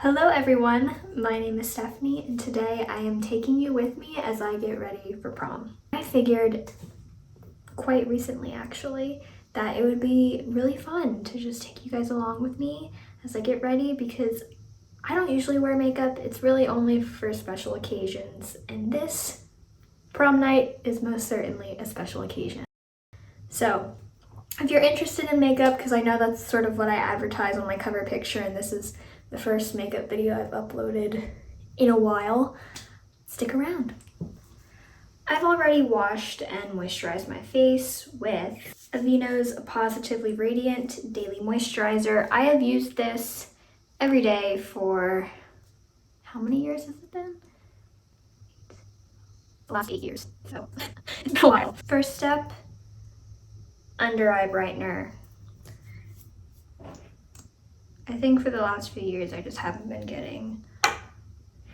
Hello everyone, my name is Stephanie and today I am taking you with me as I get ready for prom. I figured quite recently actually that it would be really fun to just take you guys along with me as I get ready because I don't usually wear makeup. It's really only for special occasions, and this prom night is most certainly a special occasion. So if you're interested in makeup, because I know that's sort of what I advertise on my cover picture, and this is the first makeup video I've uploaded in a while, stick around. I've already washed and moisturized my face with Aveeno's Positively Radiant Daily Moisturizer. I have used this every day for, how many years has it been? The last 8 years, so it's been a while. First step, under eye brightener. I think for the last few years I just haven't been getting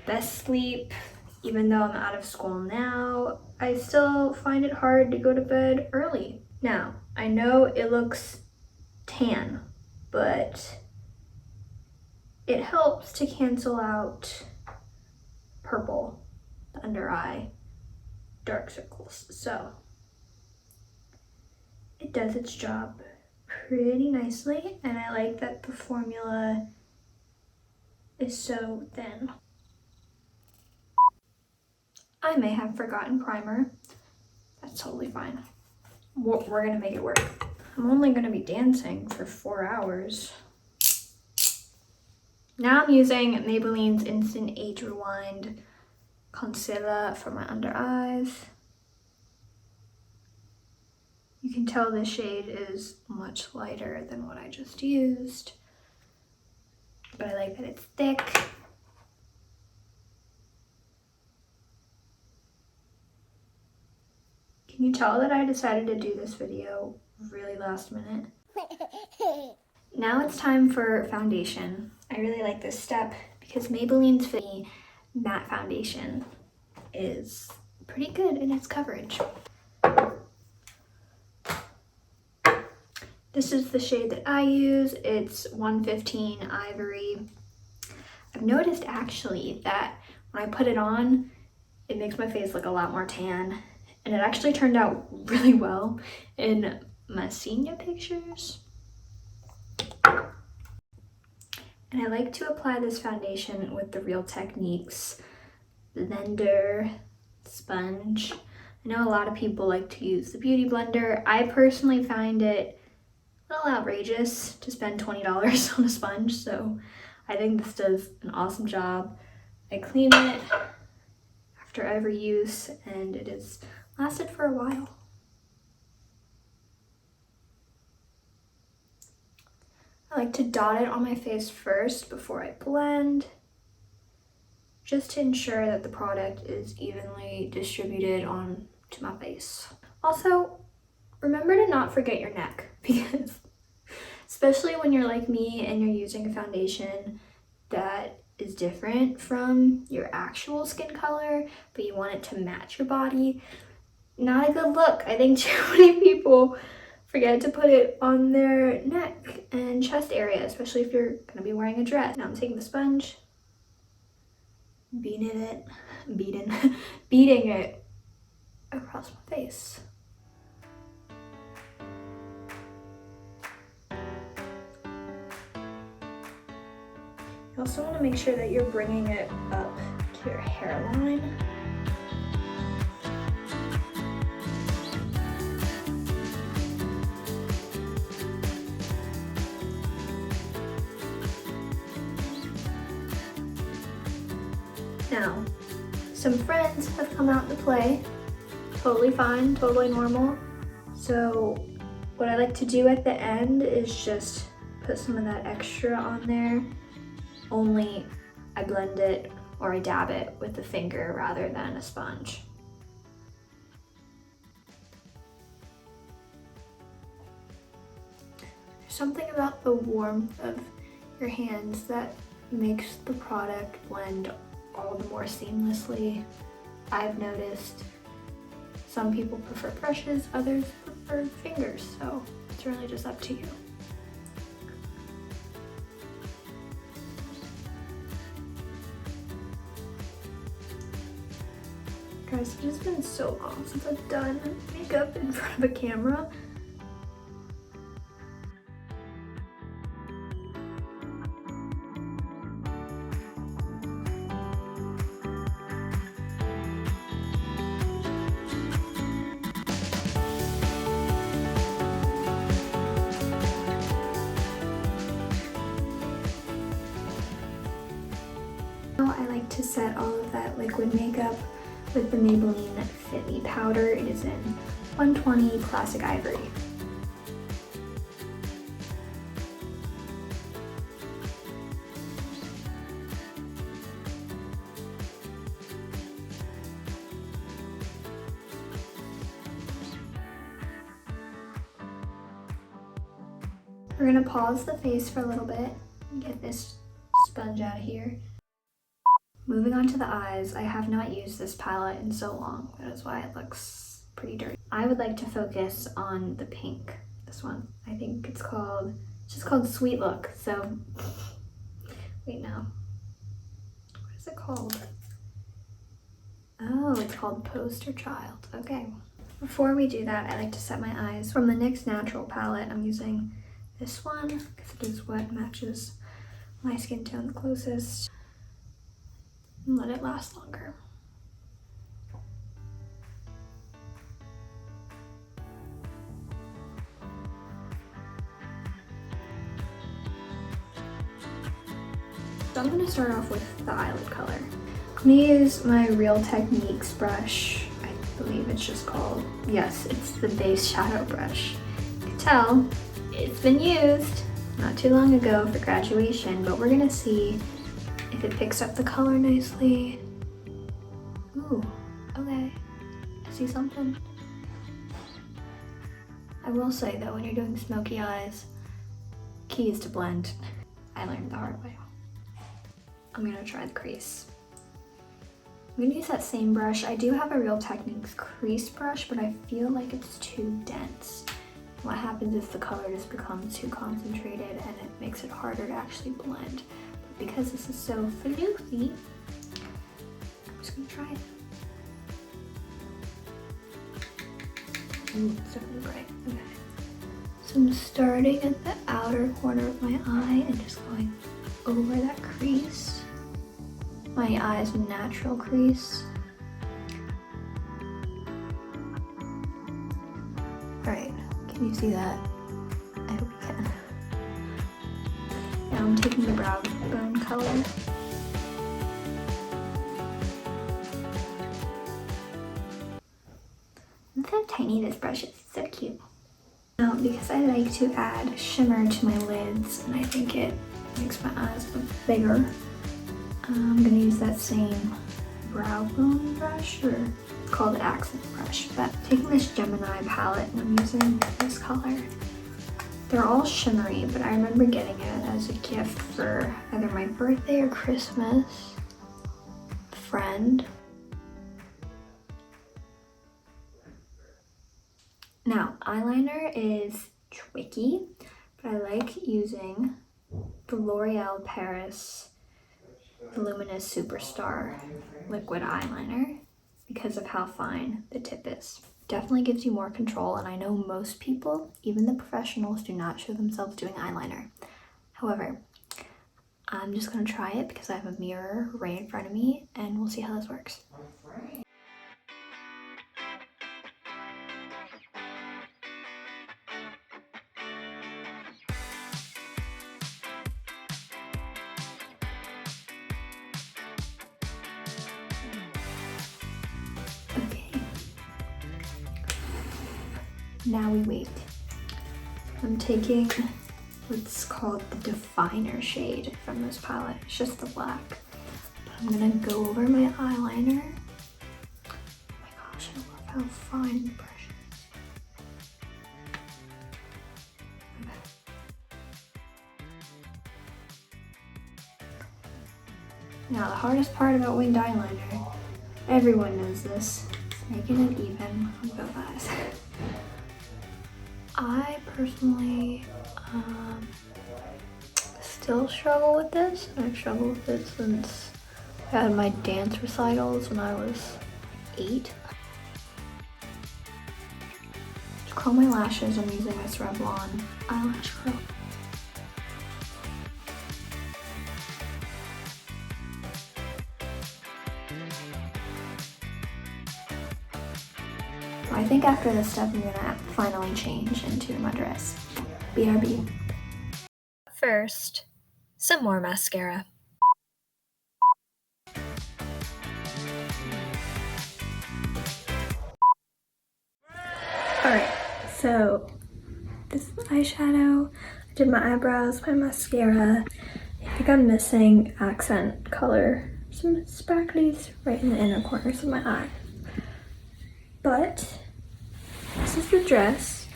best sleep. Even though I'm out of school now, I still find it hard to go to bed early. Now, I know it looks tan, but it helps to cancel out purple, the under eye, dark circles. So it does its job pretty nicely, and I like that the formula is so thin. I may have forgotten primer. That's totally fine. We're gonna make it work. I'm only gonna be dancing for 4 hours. Now I'm using Maybelline's Instant Age Rewind concealer for my under eyes. You can tell this shade is much lighter than what I just used, but I like that it's thick. Can you tell that I decided to do this video really last minute? Now it's time for foundation. I really like this step because Maybelline's Fit Me Matte Foundation is pretty good in its coverage. This is the shade that I use. It's 115 Ivory. I've noticed actually that when I put it on, it makes my face look a lot more tan. And it actually turned out really well in my senior pictures. And I like to apply this foundation with the Real Techniques blender sponge. I know a lot of people like to use the Beauty Blender. I personally find it a little outrageous to spend $20 on a sponge, so I think this does an awesome job. I clean it after every use, and it has lasted for a while. I like to dot it on my face first before I blend, just to ensure that the product is evenly distributed onto my face. Also, remember to not forget your neck, because especially when you're like me and you're using a foundation that is different from your actual skin color, but you want it to match your body, not a good look. I think too many people forget to put it on their neck and chest area, especially if you're gonna be wearing a dress. Now I'm taking the sponge, beating it across my face. You also want to make sure that you're bringing it up to your hairline. Now, some friends have come out to play. Totally fine, totally normal. So what I like to do at the end is just put some of that extra on there. Only I blend it or I dab it with the finger rather than a sponge. There's something about the warmth of your hands that makes the product blend all the more seamlessly. I've noticed some people prefer brushes, others prefer fingers, so it's really just up to you. Guys, it has been so long since I've done makeup in front of a camera. Now I like to set all of that liquid makeup with the Maybelline Fit Me Powder. It is in 120 Classic Ivory. We're gonna pause the face for a little bit and get this sponge out of here. Moving on to the eyes, I have not used this palette in so long. That is why it looks pretty dirty. I would like to focus on the pink, this one. I think it's just called Sweet Look. So, wait, no. What is it called? Oh, it's called Poster Child. Okay. Before we do that, I like to set my eyes. From the NYX Natural palette, I'm using this one because it is what matches my skin tone the closest. And let it last longer. So I'm going to start off with the eyelid color. I'm going to use my Real Techniques brush. I believe it's just called, yes, it's the base shadow brush. You can tell it's been used not too long ago for graduation, but we're going to see if it picks up the color nicely. Ooh, okay. I see something. I will say though, when you're doing smoky eyes, key is to blend. I learned the hard way. I'm gonna try the crease. I'm gonna use that same brush. I do have a Real Techniques crease brush, but I feel like it's too dense. What happens is the color just becomes too concentrated and it makes it harder to actually blend. Because this is so floofy, I'm just gonna try it. Ooh, it's definitely bright. Okay. So I'm starting at the outer corner of my eye and just going over that crease. My eye's natural crease. Alright, can you see that? I hope you can. Now I'm taking the brow bone color. Look how tiny this brush is, so cute. Now, because I like to add shimmer to my lids, and I think it makes my eyes look bigger, I'm gonna use that same brow bone brush, or it's called an accent brush, but taking this Gemini palette and I'm using this color. They're all shimmery, but I remember getting it as a gift for either my birthday or Christmas. Friend. Now, eyeliner is tricky, but I like using the L'Oreal Paris Luminous Superstar liquid eyeliner because of how fine the tip is. Definitely gives you more control, and I know most people, even the professionals, do not show themselves doing eyeliner. However, I'm just gonna try it because I have a mirror right in front of me and we'll see how this works. Now we wait. I'm taking what's called the Definer shade from this palette. It's just the black. But I'm gonna go over my eyeliner. Oh my gosh, I love how fine the brush is. Okay. Now the hardest part about winged eyeliner, everyone knows this, is making it even on both eyes. I personally still struggle with this, and I've struggled with it since I had my dance recitals when I was 8. To curl my lashes, I'm using this Revlon eyelash curl. I think after this step, I'm gonna finally change into my dress. BRB. First, some more mascara. Alright, so this is eyeshadow. I did my eyebrows, my mascara. I think I'm missing accent color. Some sparklies right in the inner corners of my eye. But this is the dress.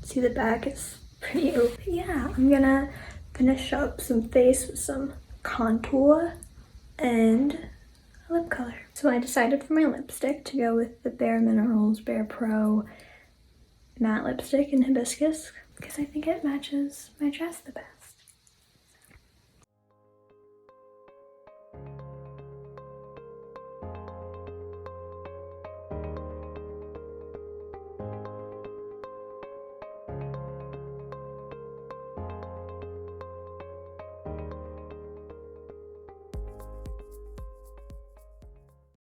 See, the back is pretty open. Yeah, I'm gonna finish up some face with some contour and a lip color. So I decided for my lipstick to go with the Bare Minerals Bare Pro matte lipstick in Hibiscus because I think it matches my dress the best.